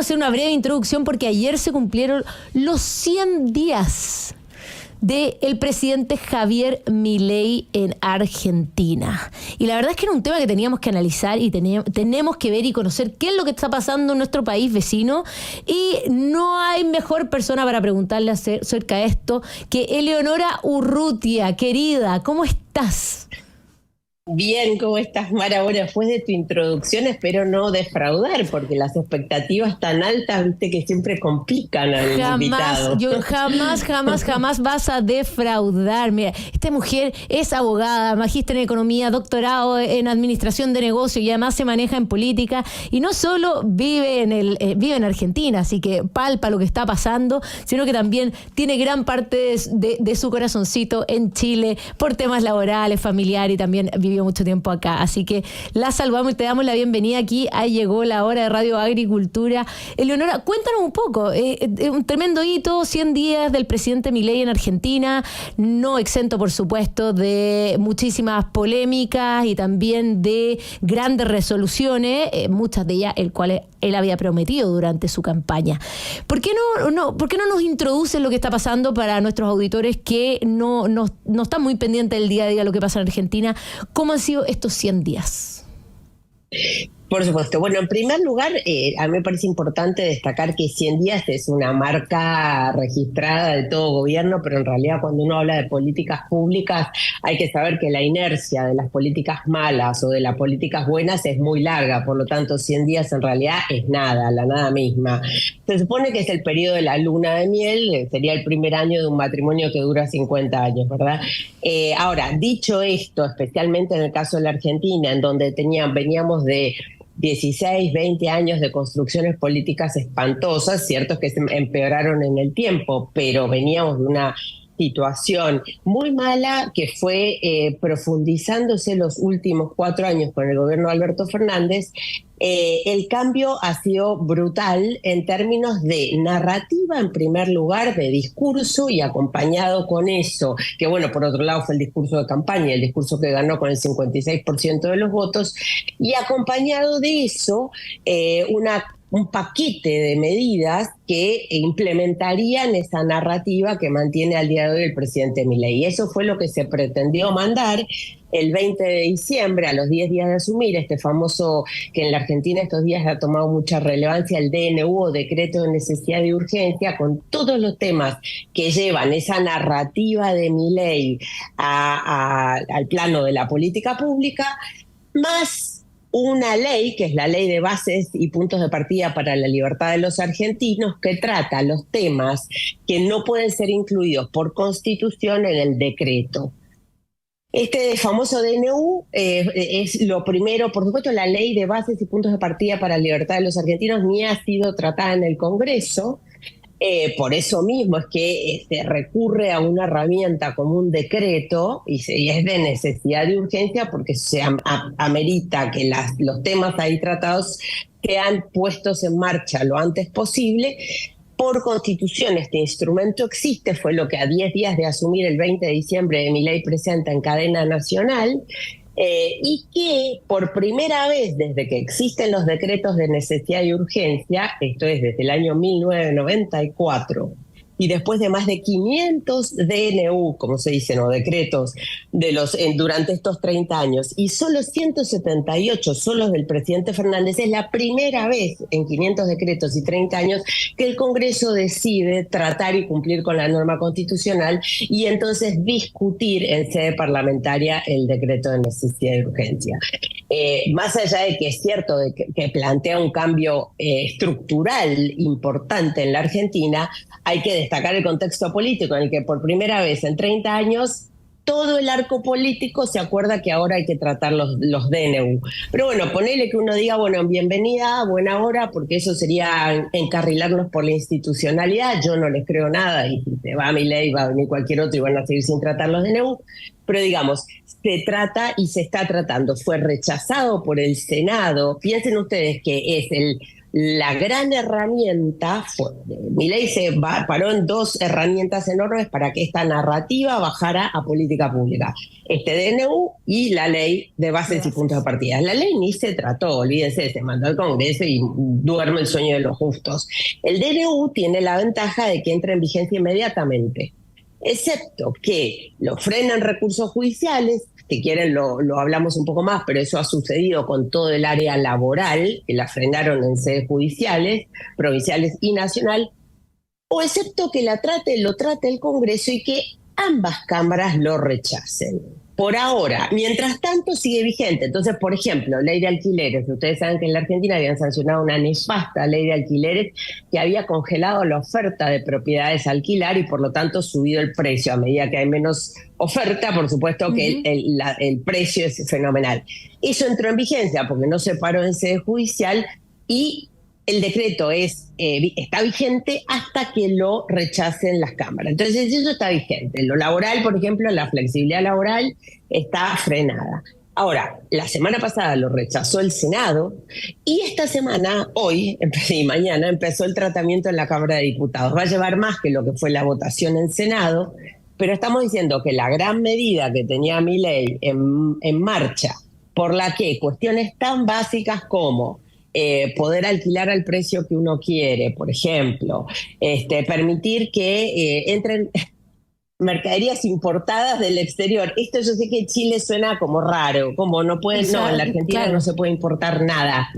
hacer una breve introducción porque ayer se cumplieron los 100 días del presidente Javier Milei en Argentina. Y la verdad es que era un tema que teníamos que analizar y tenemos que ver y conocer qué es lo que está pasando en nuestro país vecino. Y no hay mejor persona para preguntarle acerca de esto que Eleonora Urrutia. Querida, ¿cómo estás? Bien, ¿cómo estás, Mara? Bueno, después de tu introducción espero no defraudar, porque las expectativas tan altas, viste, que siempre complican al invitado. Jamás vas a defraudar. Mira, esta mujer es abogada, magíster en economía, doctorado en administración de negocios y además se maneja en política y no solo vive en Argentina, así que palpa lo que está pasando, sino que también tiene gran parte de su corazoncito en Chile por temas laborales, familiares y también vivió mucho tiempo acá, así que la saludamos y te damos la bienvenida aquí. Ahí llegó la hora de Radio Agricultura. Eleonora, cuéntanos un poco, un tremendo hito, 100 días del presidente Milei en Argentina, no exento por supuesto de muchísimas polémicas y también de grandes resoluciones, muchas de ellas el cual él había prometido durante su campaña. ¿Por qué no nos introduces lo que está pasando para nuestros auditores que no están muy pendientes del día a día de lo que pasa en Argentina? ¿Cómo han sido estos 100 días? Por supuesto. Bueno, en primer lugar, a mí me parece importante destacar que 100 días es una marca registrada de todo gobierno, pero en realidad cuando uno habla de políticas públicas hay que saber que la inercia de las políticas malas o de las políticas buenas es muy larga, por lo tanto 100 días en realidad es nada, la nada misma. Se supone que es el periodo de la luna de miel, sería el primer año de un matrimonio que dura 50 años, ¿verdad? Ahora, dicho esto, especialmente en el caso de la Argentina, en donde veníamos de 16, 20 años de construcciones políticas espantosas, cierto es que se empeoraron en el tiempo, pero veníamos de una situación muy mala que fue profundizándose los últimos 4 años con el gobierno de Alberto Fernández. El cambio ha sido brutal en términos de narrativa, en primer lugar, de discurso, y acompañado con eso, que bueno, por otro lado fue el discurso de campaña, el discurso que ganó con el 56% de los votos, y acompañado de eso un paquete de medidas que implementarían esa narrativa que mantiene al día de hoy el presidente Milei. Y eso fue lo que se pretendió mandar el 20 de diciembre, a los 10 días de asumir, este famoso, que en la Argentina estos días ha tomado mucha relevancia, el DNU, o Decreto de Necesidad y Urgencia, con todos los temas que llevan esa narrativa de Milei al plano de la política pública, más una ley, que es la Ley de Bases y Puntos de Partida para la Libertad de los Argentinos, que trata los temas que no pueden ser incluidos por Constitución en el decreto. Este famoso DNU es lo primero. Por supuesto, la Ley de Bases y Puntos de Partida para la Libertad de los Argentinos ni ha sido tratada en el Congreso. Por eso mismo es que se recurre a una herramienta como un decreto y es de necesidad y urgencia, porque se amerita que los temas ahí tratados sean puestos en marcha lo antes posible. Por Constitución este instrumento existe, fue lo que a 10 días de asumir el 20 de diciembre Milei presenta en cadena nacional, y que por primera vez desde que existen los decretos de necesidad y urgencia, esto es desde el año 1994, y después de más de 500 DNU, como se dicen, o decretos durante estos 30 años, y solo 178 son los del presidente Fernández, es la primera vez en 500 decretos y 30 años que el Congreso decide tratar y cumplir con la norma constitucional y entonces discutir en sede parlamentaria el decreto de necesidad y urgencia. Más allá de que es cierto que plantea un cambio estructural importante en la Argentina, hay que destacar el contexto político en el que por primera vez en 30 años todo el arco político se acuerda que ahora hay que tratar los DNU. Pero bueno, ponele que uno diga, bueno, bienvenida, buena hora, porque eso sería encarrilarnos por la institucionalidad. Yo no les creo nada, y si se va Milei, va a venir cualquier otro y van a seguir sin tratar los DNU. Pero digamos, se trata y se está tratando. Fue rechazado por el Senado. Piensen ustedes que es la gran herramienta, Milei paró en dos herramientas enormes para que esta narrativa bajara a política pública. Este DNU y la ley de bases y puntos de partida. La ley ni se trató, olvídense, se mandó al Congreso y duerme el sueño de los justos. El DNU tiene la ventaja de que entra en vigencia inmediatamente, excepto que lo frenan recursos judiciales. Si quieren lo hablamos un poco más, pero eso ha sucedido con todo el área laboral, que la frenaron en sedes judiciales, provinciales y nacional, o excepto que lo trate el Congreso y que ambas cámaras lo rechacen. Por ahora, mientras tanto sigue vigente. Entonces, por ejemplo, ley de alquileres. Ustedes saben que en la Argentina habían sancionado una nefasta ley de alquileres que había congelado la oferta de propiedades a alquilar y por lo tanto subido el precio. A medida que hay menos oferta, por supuesto que el precio es fenomenal. Eso entró en vigencia porque no se paró en sede judicial y el decreto está vigente hasta que lo rechacen las cámaras. Entonces eso está vigente. Lo laboral, por ejemplo, la flexibilidad laboral está frenada. Ahora, la semana pasada lo rechazó el Senado y esta semana, hoy y mañana, empezó el tratamiento en la Cámara de Diputados. Va a llevar más que lo que fue la votación en Senado, pero estamos diciendo que la gran medida que tenía Milei en marcha, por la que cuestiones tan básicas como poder alquilar al precio que uno quiere, por ejemplo, permitir que entren mercaderías importadas del exterior. Esto yo sé que Chile suena como raro, como no pueden, no, en la Argentina no se puede importar nada.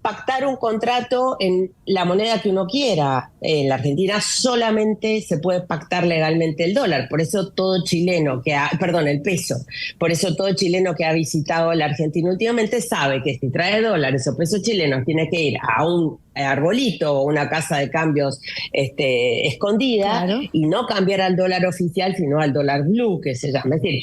Pactar un contrato en la moneda que uno quiera. En la Argentina solamente se puede pactar legalmente el dólar, por eso todo chileno el peso, por eso todo chileno que ha visitado la Argentina últimamente sabe que si trae dólares o pesos chilenos tiene que ir a un arbolito o una casa de cambios escondida, claro, y no cambiar al dólar oficial sino al dólar blue, que se llama. Es decir,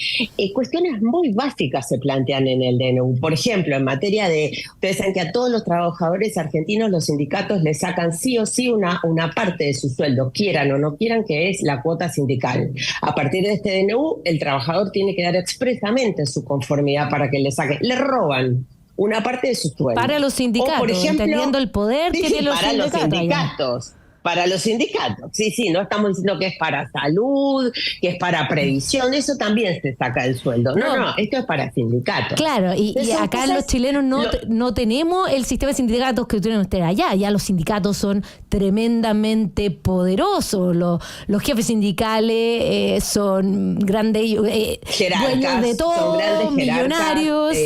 cuestiones muy básicas se plantean en el DNU. Por ejemplo, en materia de, ustedes saben que a todos los trabajadores argentinos los sindicatos les sacan sí o sí una parte de su sueldo, quieran o no quieran, que es la cuota sindical. A partir de este DNU, el trabajador tiene que dar expresamente su conformidad para que le saquen. Le roban una parte de su sueldo. Para los sindicatos, por ejemplo, entendiendo el poder que tienen los sindicatos. Para los sindicatos, sí, no estamos diciendo que es para salud, que es para previsión, eso también se saca del sueldo. No, esto es para sindicatos. Claro, y acá los chilenos no tenemos el sistema de sindicatos que tienen ustedes allá. Ya los sindicatos son tremendamente poderosos. Los jefes sindicales son grandes, dueños de todo, millonarios.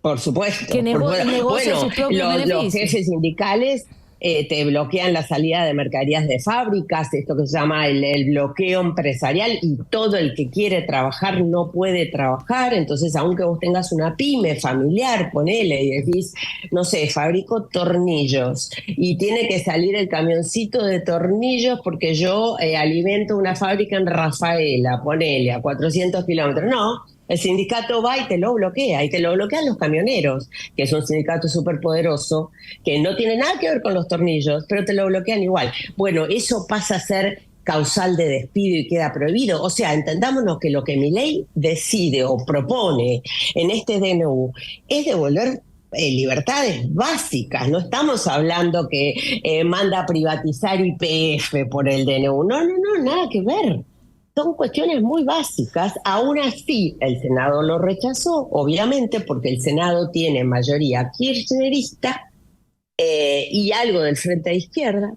Por supuesto. Que negocian sus propios beneficios. Los jefes sindicales te bloquean la salida de mercaderías de fábricas, esto que se llama el bloqueo empresarial, y todo el que quiere trabajar no puede trabajar. Entonces, aunque vos tengas una pyme familiar, ponele y decís, no sé, fabrico tornillos y tiene que salir el camioncito de tornillos porque yo alimento una fábrica en Rafaela, ponele, a 400 kilómetros. No. El sindicato va y te lo bloquea, y te lo bloquean los camioneros, que es un sindicato súper poderoso, que no tiene nada que ver con los tornillos, pero te lo bloquean igual. Bueno, eso pasa a ser causal de despido y queda prohibido. O sea, entendámonos que lo que Milei decide o propone en este DNU es devolver libertades básicas. No estamos hablando que manda a privatizar YPF por el DNU. No, nada que ver. Son cuestiones muy básicas. Aún así, el Senado lo rechazó, obviamente, porque el Senado tiene mayoría kirchnerista y algo del Frente de Izquierda.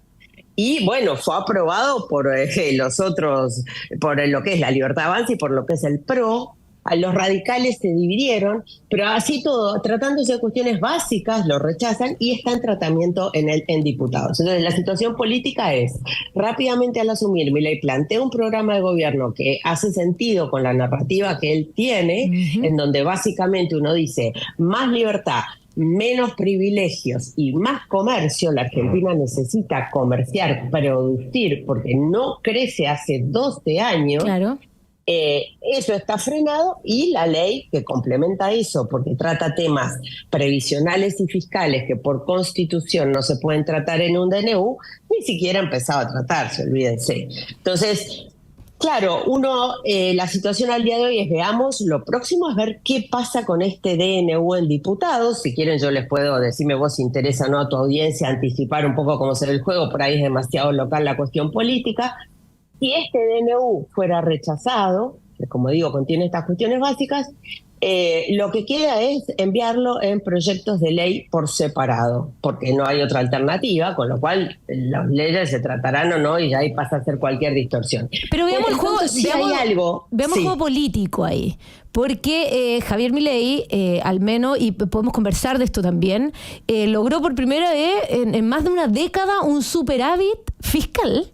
Y bueno, fue aprobado por los otros, por lo que es la Libertad Avanza y por lo que es el PRO. A los radicales se dividieron, pero así todo, tratándose de cuestiones básicas, lo rechazan y está en tratamiento en diputados. Entonces, la situación política es, rápidamente al asumir, Milei plantea un programa de gobierno que hace sentido con la narrativa que él tiene, en donde básicamente uno dice, más libertad, menos privilegios y más comercio. La Argentina necesita comerciar, producir, porque no crece hace 12 años. Claro. Eso está frenado, y la ley que complementa eso, porque trata temas previsionales y fiscales que por constitución no se pueden tratar en un DNU, ni siquiera ha empezado a tratarse, olvídense. Entonces, Claro, la situación al día de hoy es, veamos, lo próximo es ver qué pasa con este DNU en diputados. Si quieren yo les puedo, decirme vos si interesa o no a tu audiencia, anticipar un poco cómo será el juego, por ahí es demasiado local la cuestión política. Si este DNU fuera rechazado, que como digo contiene estas cuestiones básicas, lo que queda es enviarlo en proyectos de ley por separado, porque no hay otra alternativa, con lo cual las leyes se tratarán o no y ya ahí pasa a ser cualquier distorsión. Pero veamos el juego, veamos sí. juego político ahí, porque Javier Milei, al menos, y podemos conversar de esto también, logró por primera vez en más de una década un superávit fiscal.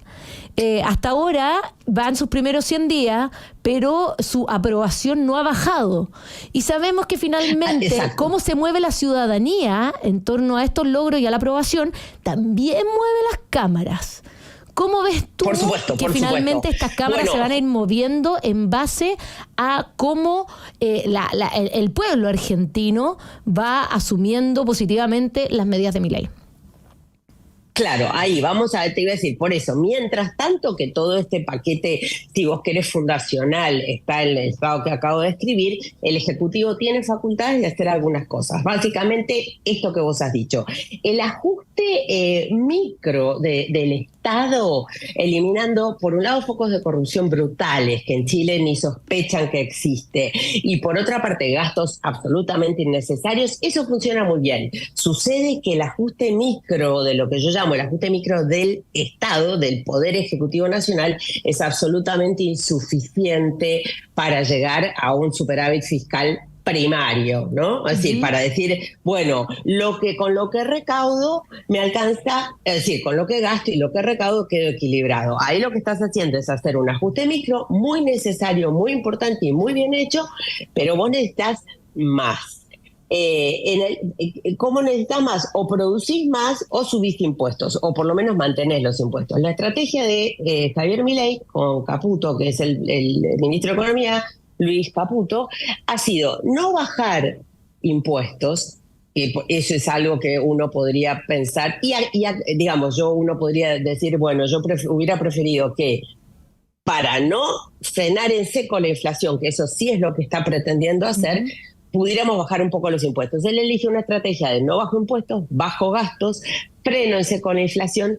Hasta ahora van sus primeros 100 días, pero su aprobación no ha bajado. Y sabemos que finalmente cómo se mueve la ciudadanía en torno a estos logros y a la aprobación, también mueve las cámaras. ¿Cómo ves tú que finalmente estas cámaras se van a ir moviendo en base a cómo el pueblo argentino va asumiendo positivamente las medidas de Milei? Claro, ahí vamos a, te iba a decir, por eso, mientras tanto que todo este paquete, si vos querés fundacional, está en el estado que acabo de escribir, el Ejecutivo tiene facultades de hacer algunas cosas. Básicamente, esto que vos has dicho, el ajuste micro del Estado, eliminando, por un lado, focos de corrupción brutales, que en Chile ni sospechan que existe, y por otra parte, gastos absolutamente innecesarios, eso funciona muy bien. Sucede que el ajuste micro de lo que yo llamo el ajuste micro del Estado, del Poder Ejecutivo Nacional, es absolutamente insuficiente para llegar a un superávit fiscal primario, ¿no? Es decir, para decir, bueno, con lo que recaudo me alcanza, es decir, con lo que gasto y lo que recaudo quedo equilibrado. Ahí lo que estás haciendo es hacer un ajuste micro muy necesario, muy importante y muy bien hecho, pero vos necesitas más. ¿Cómo necesitas más? O producís más o subís impuestos, o por lo menos mantenés los impuestos. La estrategia de Javier Milei con Caputo, que es el ministro de Economía, Luis Caputo, ha sido no bajar impuestos, que eso es algo que uno podría pensar, digamos, uno podría decir, bueno, yo hubiera preferido que para no frenar en seco la inflación, que eso sí es lo que está pretendiendo hacer, pudiéramos bajar un poco los impuestos. Él elige una estrategia de no bajo impuestos, bajo gastos, freno en seco la inflación,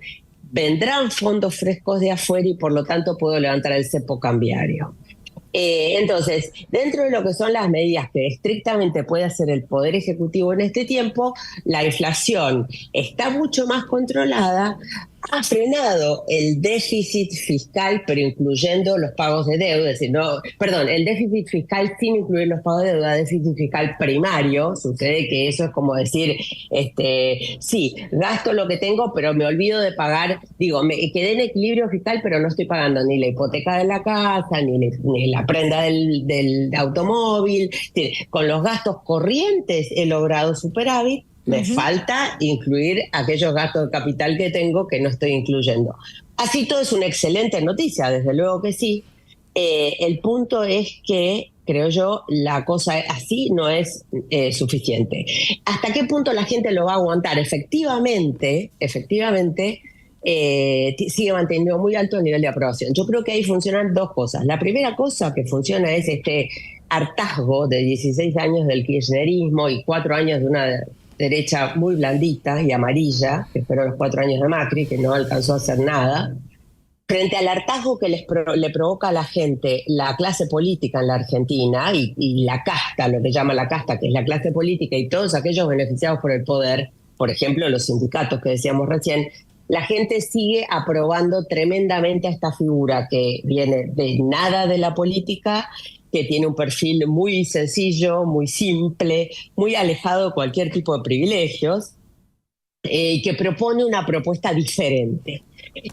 vendrán fondos frescos de afuera y por lo tanto puedo levantar el cepo cambiario. Entonces, dentro de lo que son las medidas que estrictamente puede hacer el Poder Ejecutivo en este tiempo, la inflación está mucho más controlada, ha frenado el déficit fiscal, pero incluyendo los pagos de deuda, es decir, el déficit fiscal sin incluir los pagos de deuda, déficit fiscal primario. Sucede que eso es como decir, sí, gasto lo que tengo, pero me olvido de pagar, me quedé en equilibrio fiscal, pero no estoy pagando ni la hipoteca de la casa, ni la prenda del automóvil. Con los gastos corrientes he logrado superávit. Me falta incluir aquellos gastos de capital que tengo que no estoy incluyendo. Así todo es una excelente noticia, desde luego que sí. El punto es que, creo yo, la cosa así no es suficiente. ¿Hasta qué punto la gente lo va a aguantar? Efectivamente, sigue manteniendo muy alto el nivel de aprobación. Yo creo que ahí funcionan dos cosas. La primera cosa que funciona es este hartazgo de 16 años del kirchnerismo y 4 años de una derecha muy blandita y amarilla, que fueron los 4 años de Macri, que no alcanzó a hacer nada, frente al hartazgo que le provoca a la gente la clase política en la Argentina y la casta, lo que llama la casta, que es la clase política y todos aquellos beneficiados por el poder, por ejemplo, los sindicatos que decíamos recién. La gente sigue aprobando tremendamente a esta figura que viene de nada de la política, que tiene un perfil muy sencillo, muy simple, muy alejado de cualquier tipo de privilegios, que propone una propuesta diferente.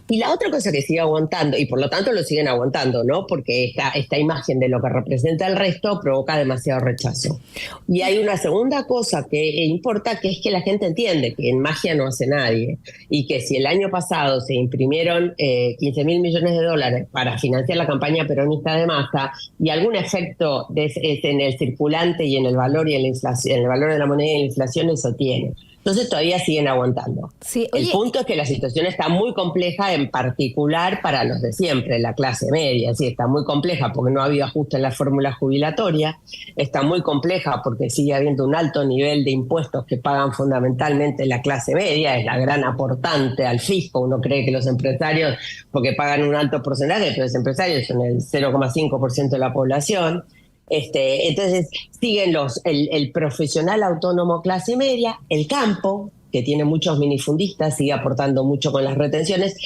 Y la otra cosa que sigue aguantando, y por lo tanto lo siguen aguantando, ¿no? Porque esta imagen de lo que representa el resto provoca demasiado rechazo. Y hay una segunda cosa que importa, que es que la gente entiende que en magia no hace nadie, y que si el año pasado se imprimieron 15.000 millones de dólares para financiar la campaña peronista de Massa, y algún efecto en el circulante y en el valor y en la inflación, en el valor de la moneda y en la inflación, eso tiene. Entonces todavía siguen aguantando. Sí, el oye, punto es que la situación está muy compleja, en particular para los de siempre, la clase media. Sí, está muy compleja porque no ha habido ajuste en la fórmula jubilatoria, está muy compleja porque sigue habiendo un alto nivel de impuestos que pagan fundamentalmente la clase media, es la gran aportante al fisco. Uno cree que los empresarios, porque pagan un alto porcentaje, pero los empresarios son el 0,5% de la población. Entonces siguen el profesional autónomo clase media, el campo, que tiene muchos minifundistas, sigue aportando mucho con las retenciones.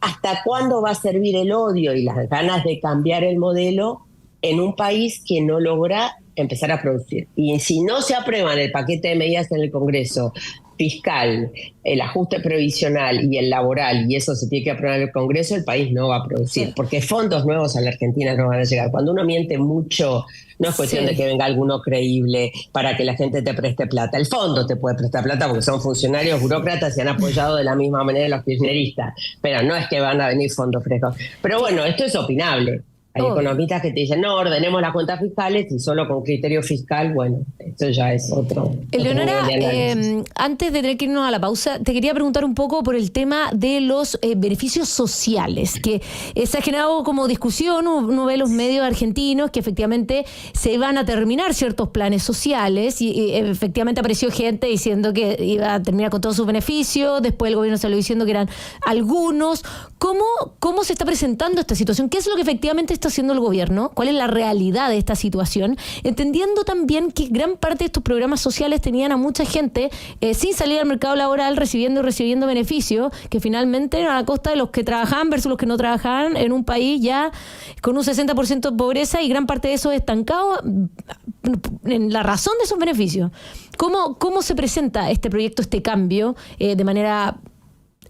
¿Hasta cuándo va a servir el odio y las ganas de cambiar el modelo en un país que no logra empezar a producir? Y si no se aprueban el paquete de medidas en el Congreso, fiscal, el ajuste previsional y el laboral, y eso se tiene que aprobar en el Congreso, el país no va a producir, porque fondos nuevos a la Argentina no van a llegar. Cuando uno miente mucho, no es cuestión de que venga alguno creíble para que la gente te preste plata. El fondo te puede prestar plata porque son funcionarios burócratas y han apoyado de la misma manera a los kirchneristas, pero no es que van a venir fondos frescos. Pero bueno, esto es opinable. Hay economistas que te dicen, no, ordenemos las cuentas fiscales y solo con criterio fiscal, bueno, eso ya es otro. Eleonora, antes de tener que irnos a la pausa, te quería preguntar un poco por el tema de los beneficios sociales, que se ha generado como discusión. Uno ve los medios argentinos que efectivamente se van a terminar ciertos planes sociales y efectivamente apareció gente diciendo que iba a terminar con todos sus beneficios, después el gobierno salió diciendo que eran algunos. ¿Cómo se está presentando esta situación? ¿Qué es lo que efectivamente está haciendo el gobierno? ¿Cuál es la realidad de esta situación? Entendiendo también que gran parte de estos programas sociales tenían a mucha gente sin salir al mercado laboral, recibiendo beneficios, que finalmente eran a costa de los que trabajaban versus los que no trabajaban en un país ya con un 60% de pobreza y gran parte de eso estancado en la razón de esos beneficios. ¿Cómo se presenta este proyecto, este cambio, de manera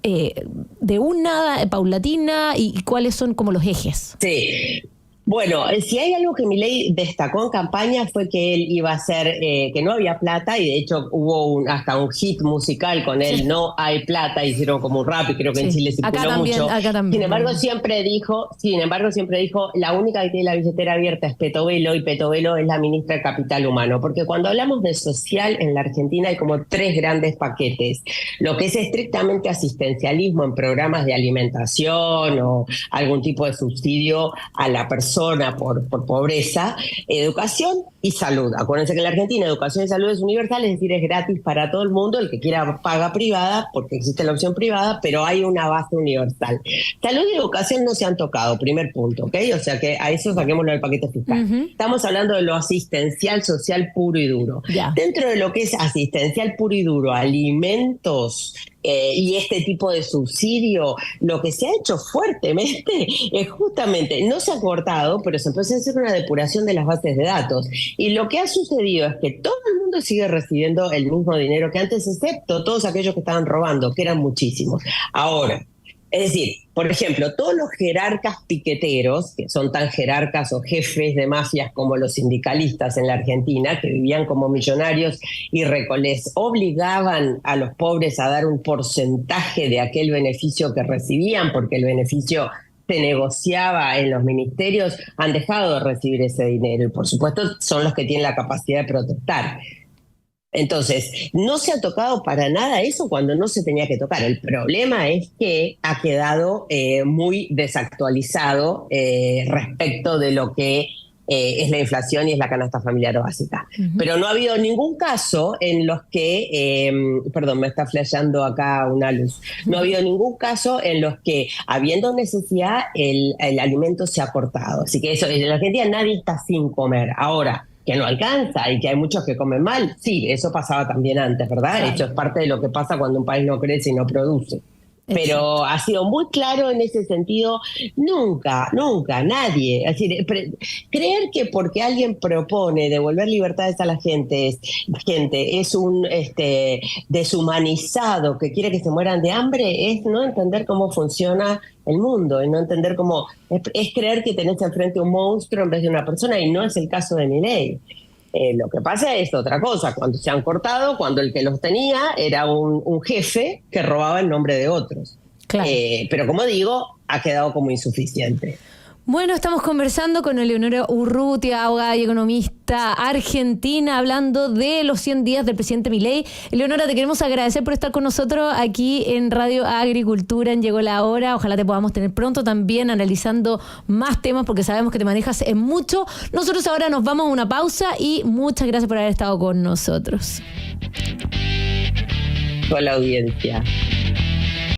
de una paulatina y cuáles son como los ejes? Sí. Bueno, si hay algo que Milei destacó en campaña fue que él iba a hacer, que no había plata, y de hecho hubo hasta un hit musical con él, sí. No hay plata, hicieron como un rap, y creo que sí. En Chile circuló mucho. Acá también. Sin embargo, siempre dijo, la única que tiene la billetera abierta es Petovelo, y Petovelo es la ministra de Capital Humano, porque cuando hablamos de social en la Argentina hay como 3 grandes paquetes. Lo que es estrictamente asistencialismo en programas de alimentación o algún tipo de subsidio a la persona por pobreza, educación y salud. Acuérdense que en la Argentina educación y salud es universal, es decir, es gratis para todo el mundo. El que quiera paga privada, porque existe la opción privada, pero hay una base universal. Salud y educación no se han tocado, primer punto, ¿ok? O sea que a eso saquémoslo del paquete fiscal. Uh-huh. Estamos hablando de lo asistencial social puro y duro. Yeah. Dentro de lo que es asistencial puro y duro, alimentos, y este tipo de subsidio, lo que se ha hecho fuertemente es justamente, no se ha cortado, pero se empezó a hacer una depuración de las bases de datos. Y lo que ha sucedido es que todo el mundo sigue recibiendo el mismo dinero que antes, excepto todos aquellos que estaban robando, que eran muchísimos. Ahora, es decir, por ejemplo, todos los jerarcas piqueteros, que son tan jerarcas o jefes de mafias como los sindicalistas en la Argentina, que vivían como millonarios y les obligaban a los pobres a dar un porcentaje de aquel beneficio que recibían, porque el beneficio se negociaba en los ministerios, han dejado de recibir ese dinero y por supuesto son los que tienen la capacidad de protestar. Entonces, no se ha tocado para nada eso cuando no se tenía que tocar. El problema es que ha quedado muy desactualizado respecto de lo que es la inflación y es la canasta familiar básica. Uh-huh. Pero no ha habido ningún caso en los que, perdón, me está flasheando acá una luz, no ha habido ningún caso en los que, habiendo necesidad, el alimento se ha cortado. Así que eso, en la Argentina nadie está sin comer. Ahora, que no alcanza y que hay muchos que comen mal, sí, eso pasaba también antes, ¿verdad? Claro. Eso es parte de lo que pasa cuando un país no crece y no produce. Pero ha sido muy claro en ese sentido, nunca, nadie. Es decir, creer que porque alguien propone devolver libertades a la gente es un deshumanizado que quiere que se mueran de hambre, es no entender cómo funciona el mundo, y no entender cómo es creer que tenés enfrente un monstruo en vez de una persona, y no es el caso de Milei. Lo que pasa es otra cosa, cuando se han cortado, cuando el que los tenía era un jefe que robaba en nombre de otros. Claro. Pero como digo, ha quedado como insuficiente. Bueno, estamos conversando con Eleonora Urrutia, abogada y economista argentina, hablando de los 100 días del presidente Milei. Eleonora, te queremos agradecer por estar con nosotros aquí en Radio Agricultura, en Llegó la Hora. Ojalá te podamos tener pronto también analizando más temas, porque sabemos que te manejas en mucho. Nosotros ahora nos vamos a una pausa y muchas gracias por haber estado con nosotros. Con la audiencia.